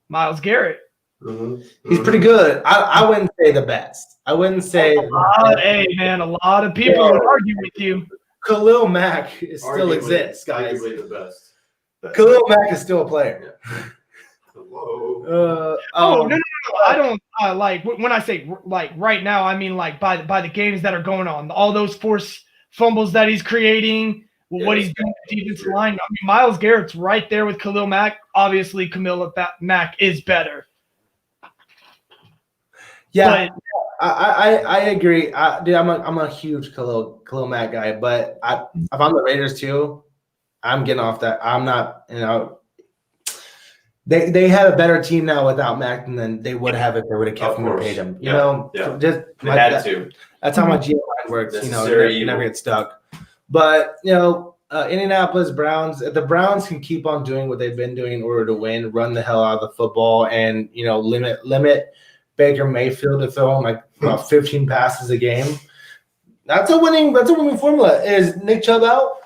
Myles Garrett. He's pretty good. I wouldn't say the best. I wouldn't say. Hey man, a lot of people would argue with you. Khalil Mack still exists, guys. Arguably the best. Khalil Mack is still a player. Yeah. Hello. No. I don't like when I say like right now. I mean like by the games that are going on, all those forced fumbles that he's creating, what he's doing with the defensive line. I mean, Myles Garrett's right there with Khalil Mack. Obviously, Khalil Mack is better. Yeah, but, I agree. Dude, I'm a huge Khalil Mack guy, but if I'm the Raiders too, I'm getting off that. I'm not, They have a better team now without Mack than they would have if they would have kept him and paid him. You know, just they had to. That's how my GM line works. You never get stuck. But Indianapolis Browns. If the Browns can keep on doing what they've been doing in order to win, run the hell out of the football, and limit Baker Mayfield to throw him like about 15 passes a game. That's a winning formula. Is Nick Chubb out?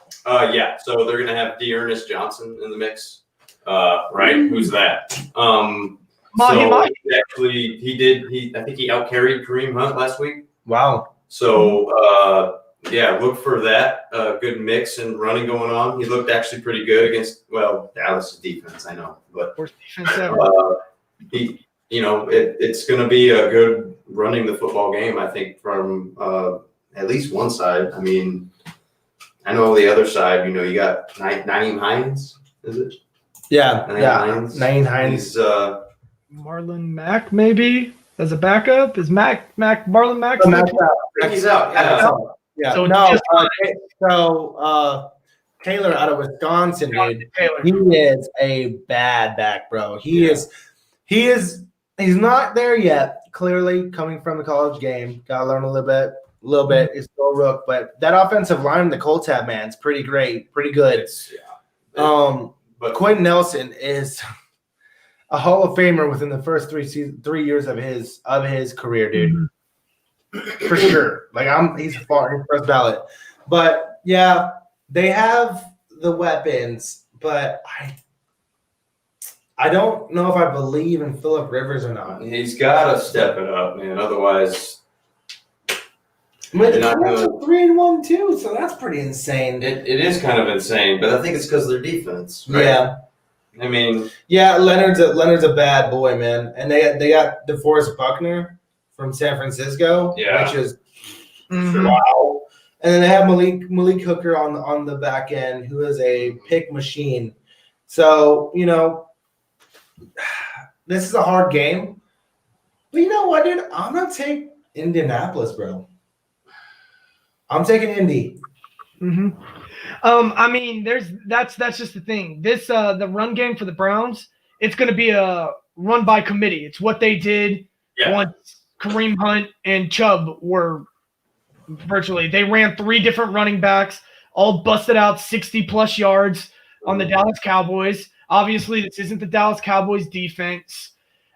Yeah. So they're gonna have Dearness Johnson in the mix. Right? Who's that? I think he outcarried Kareem Hunt last week. Wow. So look for that good mix and running going on. He looked actually pretty good against Dallas' defense, I know, but it's going to be a good running the football game, I think, from at least one side. I mean, I know the other side. You got Nyheim Hines, is it? Yeah, Nyheim Hines. Marlon Mack maybe as a backup. Is Marlon Mack? He's out. Yeah. Taylor out of Wisconsin, dude. He is a bad back, bro. He's not there yet. Clearly, coming from the college game, gotta learn a little bit. He's still a rook, but that offensive line the Colts have, man, it's pretty great, pretty good. But Quentin Nelson is a Hall of Famer within the first 3 years of his career, dude. For sure. Like he's first ballot. But yeah, they have the weapons, but I don't know if I believe in Phillip Rivers or not. He's got to step it up, man. Otherwise, the Colts are 3-1 too, so that's pretty insane. It is kind of insane, but I think it's because of their defense. Right? Yeah. I mean, Leonard's a bad boy, man, and they got DeForest Buckner from San Francisco, which is wow. And then they have Malik Hooker on the back end, who is a pick machine. So this is a hard game, but you know what, dude? I'm gonna take Indianapolis, bro. I'm taking Indy. Mm-hmm. I mean, that's just the thing. This the run game for the Browns, it's going to be a run by committee. It's what they did once Kareem Hunt and Chubb were virtually. They ran 3 different running backs, all busted out 60-plus yards on the Dallas Cowboys. Obviously, this isn't the Dallas Cowboys defense.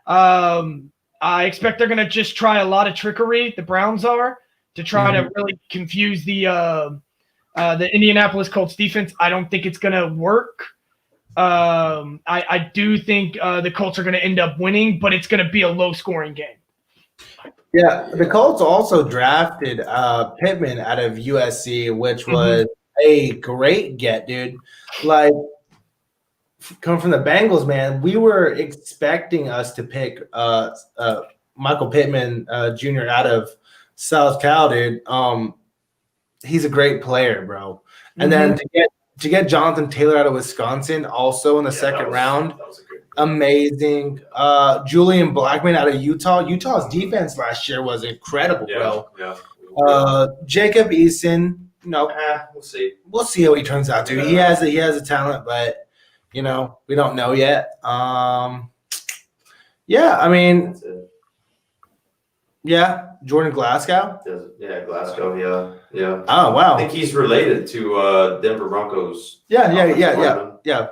I expect they're going to just try a lot of trickery. The Browns are. To try to really confuse the Indianapolis Colts defense. I don't think it's going to work. I do think the Colts are going to end up winning, but it's going to be a low-scoring game. Yeah, the Colts also drafted Pittman out of USC, which was a great get, dude. Like, coming from the Bengals, man, we were expecting us to pick Michael Pittman Jr. out of South Cal, dude. He's a great player, bro. And then to get Jonathan Taylor out of Wisconsin, also in the second round, amazing. Julian Blackman out of Utah. Utah's defense last year was incredible, bro. Yeah. Jacob Eason, we'll see. We'll see how he turns out, dude. He has a talent, but we don't know yet. I mean. Yeah, Jordan Glasgow. Yeah, Glasgow. Yeah. Oh wow. I think he's related to Denver Broncos. Yeah.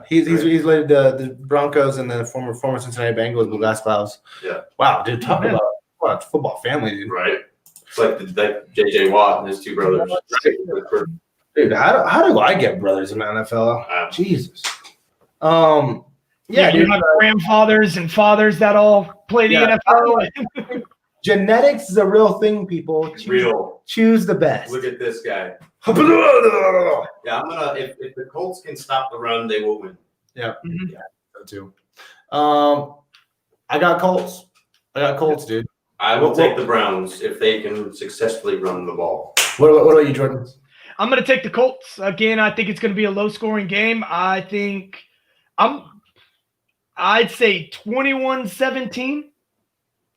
He's related to the Broncos and the former Cincinnati Bengals, the Glasgows. Yeah. Wow, dude, talk about about football family, dude. Right. It's like JJ Watt and his two brothers. Dude, how do I get brothers in the NFL? Jesus. Yeah, you have grandfathers and fathers that all play the NFL. Genetics is a real thing, people. Choose the best. Look at this guy. Yeah, if the Colts can stop the run, they will win. Yeah. Mm-hmm. Yeah, so too. I got Colts, dude. I will take the Browns if they can successfully run the ball. What about you, Jordan? I'm going to take the Colts. Again, I think it's going to be a low-scoring game. I'd say 21-17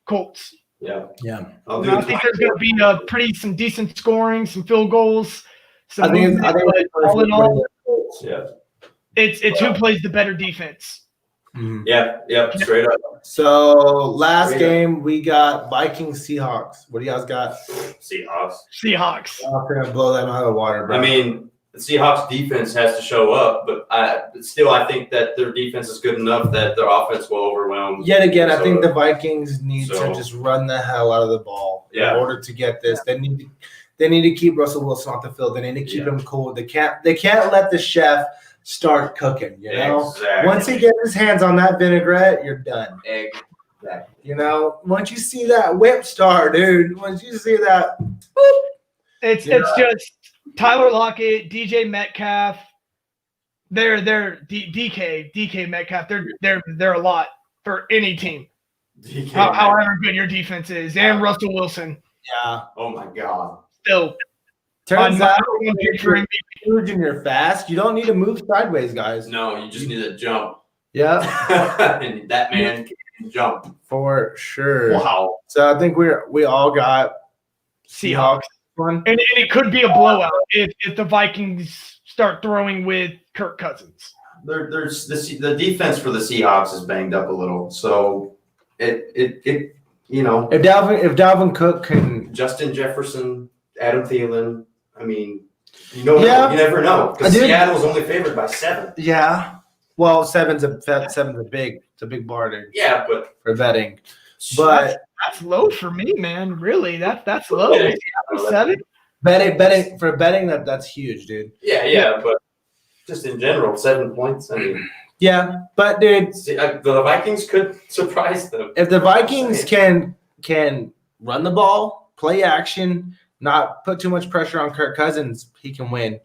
Colts. Yeah. I think there's going to be some decent scoring, some field goals. I think all in all, yeah. It's who plays the better defense. Mm-hmm. Yeah, straight up. So last game we got Vikings Seahawks. What do you guys got? Seahawks. I'm gonna blow them out of the water, bro. I mean, the Seahawks defense has to show up, but I think that their defense is good enough that their offense will overwhelm. Yet again, I think the Vikings need to just run the hell out of the ball in order to get this. They need to keep Russell Wilson off the field. They need to keep him cool. They can't let the chef start cooking, you know? Exactly. Once he gets his hands on that vinaigrette, you're done. Exactly. You know, once you see that whip star, dude, once you see that, boop, it's just Tyler Lockett, DJ Metcalf. They're DK Metcalf. They're a lot for any team. However good your defense is, and Russell Wilson. Yeah. Oh my God. Still. Turns out huge and you're fast. You don't need to move sideways, guys. No, you just need to jump. Yeah. And that man can jump. For sure. Wow. So I think we all got Seahawks. And it could be a blowout if the Vikings start throwing with Kirk Cousins. There's the defense for the Seahawks is banged up a little. So it you know, if Dalvin Cook can, Justin Jefferson, Adam Thielen, I mean, you never know, because Seattle's only favored by 7. Yeah, well, seven's a big bar, dude. Yeah, but for betting, but that's low for me, man. Really, that's low. 7 betting that's huge, dude. Yeah, but just in general, 7 points. I mean, yeah, but dude, the Vikings could surprise them if the Vikings can run the ball, play action. Not put too much pressure on Kirk Cousins, he can win.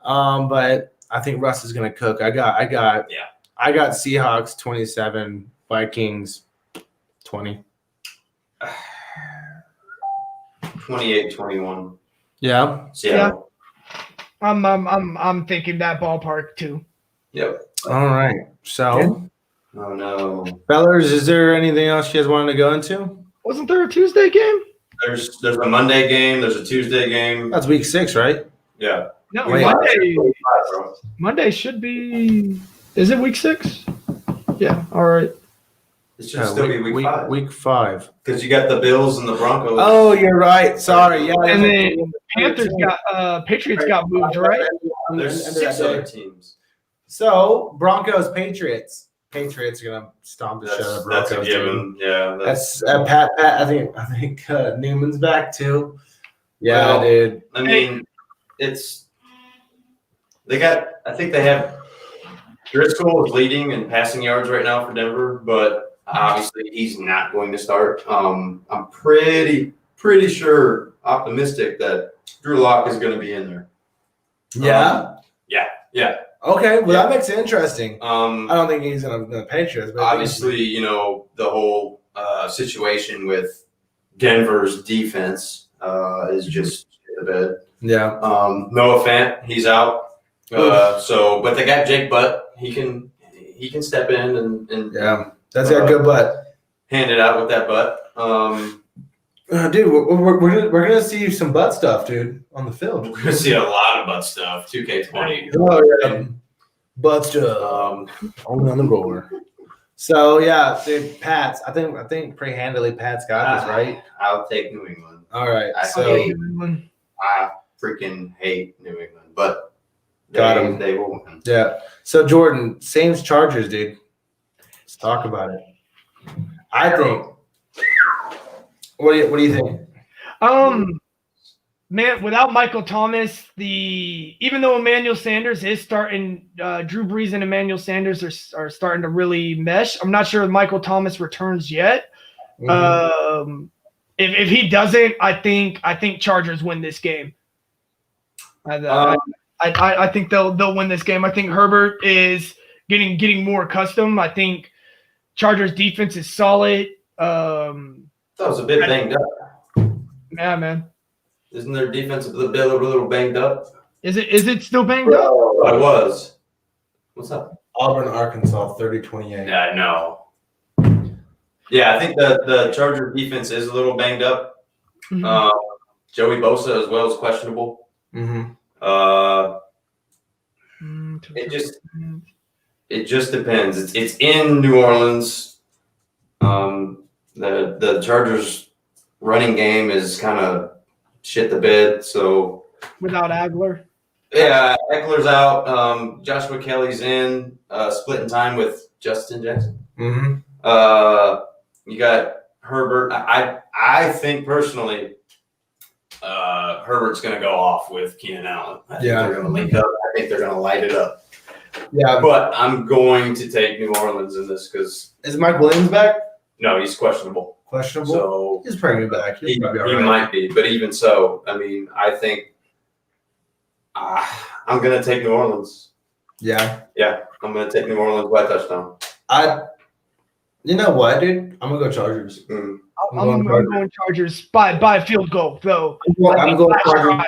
But I think Russ is gonna cook. I got Seahawks 27, Vikings 20. 28-21. Yeah. Seattle. I'm thinking that ballpark too. Yep. All right. So. Oh no. Fellers, is there anything else you guys wanted to go into? Wasn't there a Tuesday game? There's a Monday game. There's a Tuesday game. That's week 6, right? Yeah. No, Monday should be. Is it week 6? Yeah. All right. It should still be week 5. Week 5. Because you got the Bills and the Broncos. Oh, you're right. Sorry. Yeah. And then Patriots got moved, right? There's 6 other teams. So Broncos, Patriots. Patriots are gonna stomp the shit out of Broncos. That's a given. Yeah. That's Pat. I think Newman's back too. Yeah, dude. I mean, I think they have Driscoll is leading in passing yards right now for Denver, but obviously he's not going to start. I'm pretty sure, optimistic that Drew Lock is going to be in there. Yeah. Yeah. Okay, well that makes it interesting. I don't think he's going to Patriots, but obviously, the whole situation with Denver's defense is just the bed. Yeah. Noah Fant, he's out. But they got Jake Butt. He can step in and that's got good butt. Hand it out with that butt. Dude, we're gonna see some butt stuff, dude, on the field. We're gonna see a lot of butt stuff. 2K20. Oh yeah, butt stuff. Only on the roller. So yeah, dude, Pats. I think pretty handily Pats got this, right? I'll take New England. All right. I freaking hate New England, but they will win. Yeah. So Jordan, Saints Chargers, dude. Let's talk about it. I think. What do you think? Man, without Michael Thomas, even though Emmanuel Sanders is starting, Drew Brees and Emmanuel Sanders are starting to really mesh. I'm not sure if Michael Thomas returns yet. Mm-hmm. If he doesn't, I think Chargers win this game. I think they'll win this game. I think Herbert is getting more accustomed. I think Chargers defense is solid. That was a bit banged up. Yeah, man. Isn't their defense a little banged up? Is it still banged up? It was. What's up? Auburn, Arkansas, 30-28. Yeah, no. Yeah, I think the Chargers defense is a little banged up. Mm-hmm. Joey Bosa as well is questionable. Mm-hmm. It just depends. It's in New Orleans. The Chargers running game is kind of shit the bed. So without Agler. Yeah, Eckler's out. Joshua Kelly's in, splitting time with Justin Jackson. Mm-hmm. You got Herbert. I think personally, Herbert's going to go off with Keenan Allen. I think they're going to link up. I think they're going to light it up. Yeah, but I'm going to take New Orleans in this because is Mike Williams back? No, he's questionable. So he's probably back. He might be, but even so, I mean, I think I'm going to take New Orleans. Yeah, I'm going to take New Orleans by touchdown. You know what, dude? I'm going to go Chargers. I'm going Chargers by a field goal, though. I'm going Chargers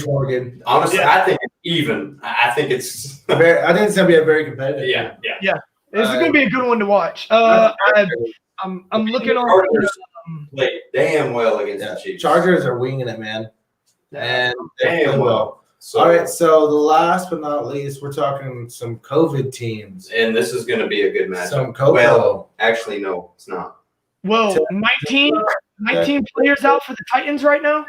23-20. Honestly, I think it's even. I think it's I think it's going to be a very competitive game. Yeah. This is going to be a good one to watch. I'm looking on. Played damn well against the Chiefs. Chargers are winging it, man. And damn well. So, all right, so the last but not least, we're talking some COVID teams. And this is going to be a good match. Some COVID. Well, actually, no, it's not. Well, 19 players out for the Titans right now.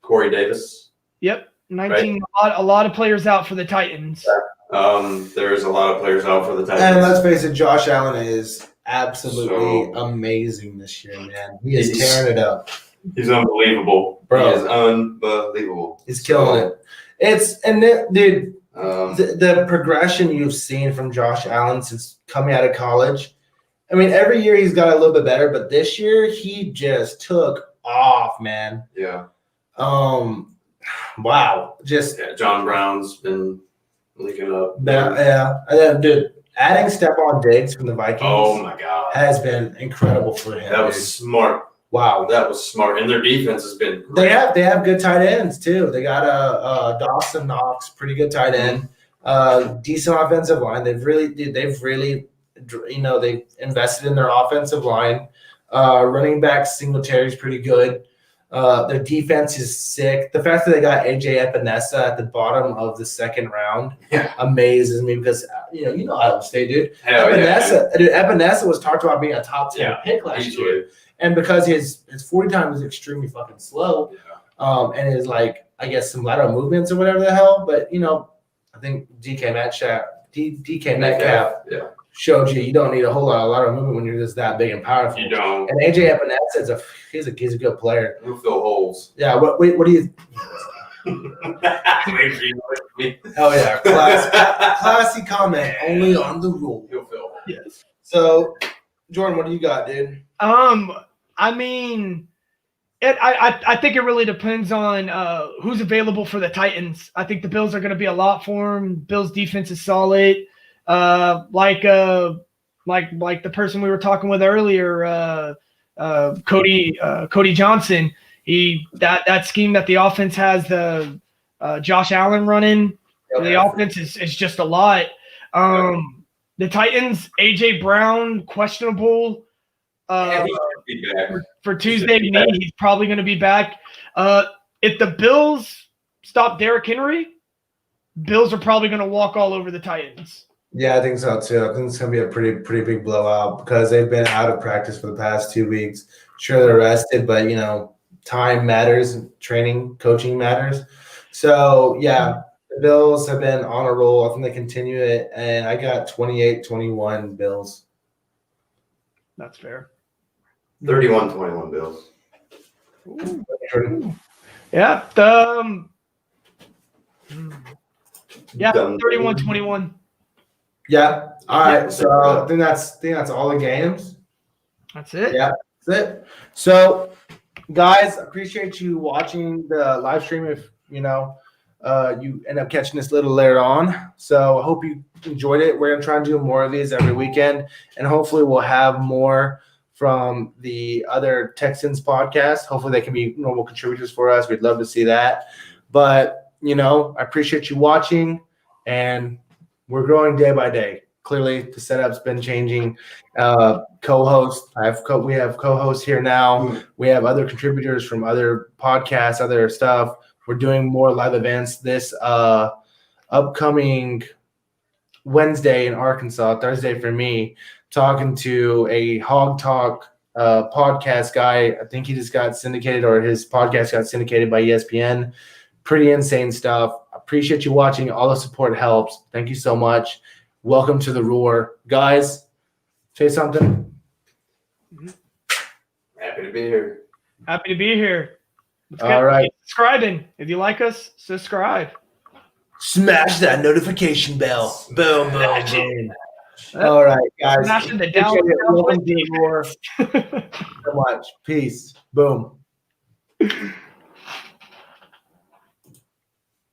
Corey Davis. Yep, 19. Right? A lot of players out for the Titans. There's a lot of players out for the Titans. And let's face it, Josh Allen is absolutely amazing this year, man. He is tearing it up. He's unbelievable. Bro. He is unbelievable. He's killing it. Dude, the progression you've seen from Josh Allen since coming out of college, I mean, every year he's got a little bit better, but this year he just took off, man. Yeah. Wow. John Brown's been linking up. Dude, adding Stephon Diggs from the Vikings. Oh my God. Has been incredible for him. That was smart. Wow, that was smart, and their defense has been great. They have good tight ends too. They got Dawson Knox, pretty good tight end, decent offensive line. They've invested in their offensive line. Running back Singletary's pretty good. Their defense is sick. The fact that they got AJ Epinesa at the bottom of the second round amazes me because you know Iowa State, dude. Epinesa was talked about being a top 10 pick last year. And because his 40 time is extremely fucking slow, and his I guess some lateral movements or whatever the hell, but I think DK Metcalf showed you don't need a whole lot of lateral movement when you're just that big and powerful. You don't. And AJ Epinesa he's a good player. He'll fill holes. Yeah. What do you? Hell yeah, classy comment only on the rule. He'll fill holes. Yes. So, Jordan, what do you got, dude? I mean, I think it really depends on who's available for the Titans. I think the Bills are going to be a lot for them. Bills defense is solid. Like the person we were talking with earlier, Cody Johnson. That scheme that the offense has the Josh Allen running. The offense is just a lot. The Titans, AJ Brown questionable. For Tuesday knee, he's probably going to be back. If the Bills stop Derrick Henry, Bills are probably going to walk all over the Titans. Yeah, I think so too. I think it's going to be a pretty big blowout because they've been out of practice for the past 2 weeks. Sure, they're rested, but time matters, training, coaching matters. So yeah, the Bills have been on a roll. I think they continue it, and I got 28-21 Bills. That's fair. 31-21 Bills. Ooh. Yeah. 31-21. Yeah. All right. So I think that's all the games. That's it. Yeah, that's it. So, guys, appreciate you watching the live stream. If you end up catching this a little later on. So I hope you enjoyed it. We're gonna try and do more of these every weekend, and hopefully we'll have more from the other Texans podcast. Hopefully they can be normal contributors for us. We'd love to see that. But I appreciate you watching, and we're growing day by day. Clearly, the setup's been changing. Co-host, we have co-hosts here now. We have other contributors from other podcasts, other stuff. We're doing more live events this upcoming Wednesday in Arkansas, Thursday for me, talking to a Hog Talk podcast guy. I think he just got syndicated, or his podcast got syndicated by ESPN. Pretty insane stuff. Appreciate you watching. All the support helps. Thank you so much. Welcome to the Roar. Guys, say something. Happy to be here. Happy to be here. All right. Keep subscribing. If you like us, subscribe. Smash that notification bell. Boom, boom, boom. All right, guys. Smashing the Appreciate it. Welcome to the down. Roar. So much. Peace. Boom.